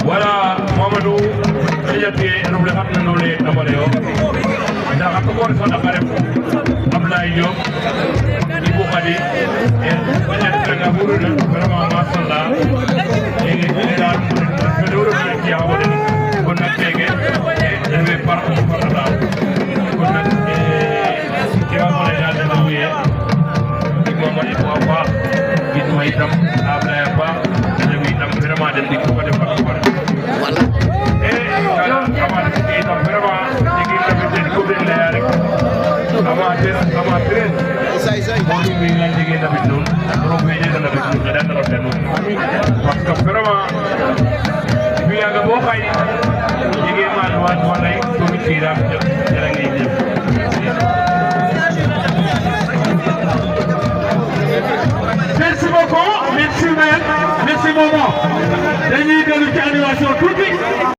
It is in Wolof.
Voilà, Mamadou, il y a des problèmes dans les Napoléons. Il y a un peu de temps à faire. Ablaye Diop, Ibou Khadi, et il y a des gens vraiment massala. Et il y a des gens qui ont qu'on a créé, je vais par là. Qu'on a qui va manger à l'envoyer. Il va manger pour avoir. Il doit être Ablaye Ba. Vraiment dem di ko def ak ko wala kala amana ci tam vraiment ci tamit ko den la rek amateur say mo mi ngi liggéey tamit non ro be jé tamit ñu da na rafet non parce que vraiment bi yaga bo xay liggéey man wa lay ko mi ci ra jara ngay jëm merci beaucoup merci maître merci maman dañuy dellu ci animation tuuti